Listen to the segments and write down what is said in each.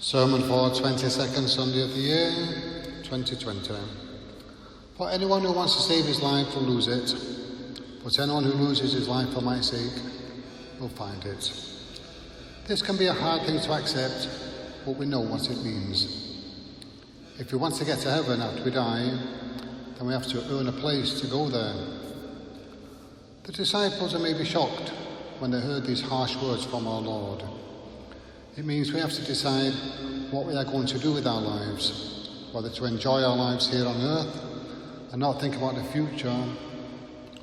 Sermon for 22nd Sunday of the year, 2020. For anyone who wants to save his life will lose it, but anyone who loses his life for my sake will find it. This can be a hard thing to accept, but we know what it means. If we want to get to heaven after we die, then we have to earn a place to go there. The disciples are maybe shocked when they heard these harsh words from our Lord. It means we have to decide what we are going to do with our lives, whether to enjoy our lives here on earth and not think about the future,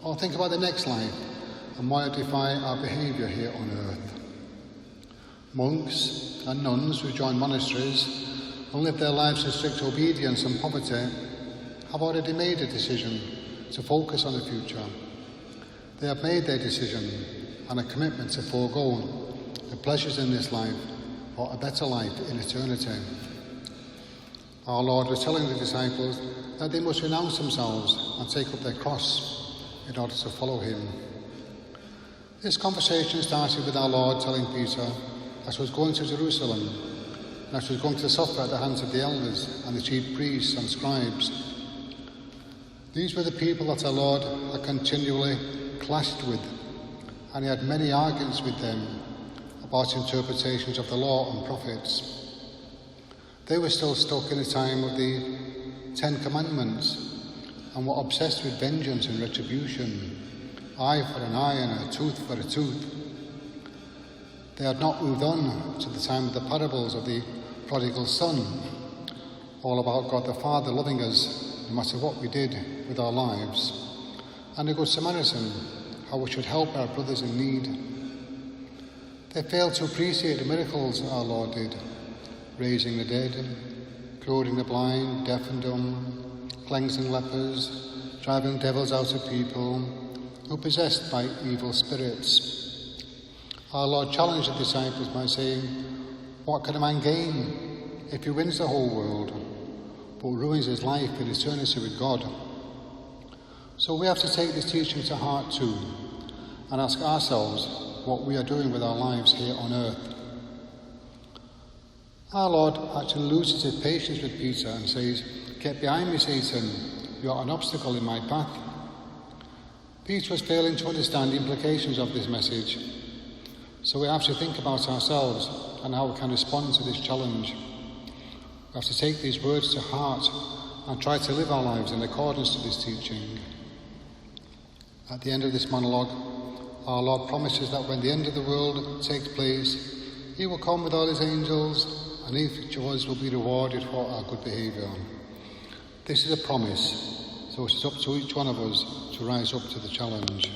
or think about the next life and modify our behaviour here on earth. Monks and nuns who join monasteries and live their lives in strict obedience and poverty have already made a decision to focus on the future. They have made their decision and a commitment to forego the pleasures in this life for a better life in eternity. Our Lord was telling the disciples that they must renounce themselves and take up their cross in order to follow him. This conversation started with our Lord telling Peter that he was going to Jerusalem and that he was going to suffer at the hands of the elders and the chief priests and scribes. These were the people that our Lord had continually clashed with, and he had many arguments with them about interpretations of the law and prophets. They were still stuck in the time of the 10 Commandments and were obsessed with vengeance and retribution, eye for an eye and a tooth for a tooth. They had not moved on to the time of the parables of the prodigal son, all about God the Father loving us no matter what we did with our lives, and the Good Samaritan, how we should help our brothers in need. They failed to appreciate the miracles our Lord did, raising the dead, clothing the blind, deaf and dumb, cleansing lepers, driving devils out of people who were possessed by evil spirits. Our Lord challenged the disciples by saying, "What can a man gain if he wins the whole world, but ruins his life in eternity with God?" So we have to take this teaching to heart too, and ask ourselves what we are doing with our lives here on earth. Our Lord actually loses his patience with Peter and says, "Get behind me, Satan, you are an obstacle in my path." Peter was failing to understand the implications of this message, so we have to think about ourselves and how we can respond to this challenge. We have to take these words to heart and try to live our lives in accordance to this teaching. At the end of this monologue, our Lord promises that when the end of the world takes place, he will come with all his angels and each of us will be rewarded for our good behaviour. This is a promise, so it is up to each one of us to rise up to the challenge.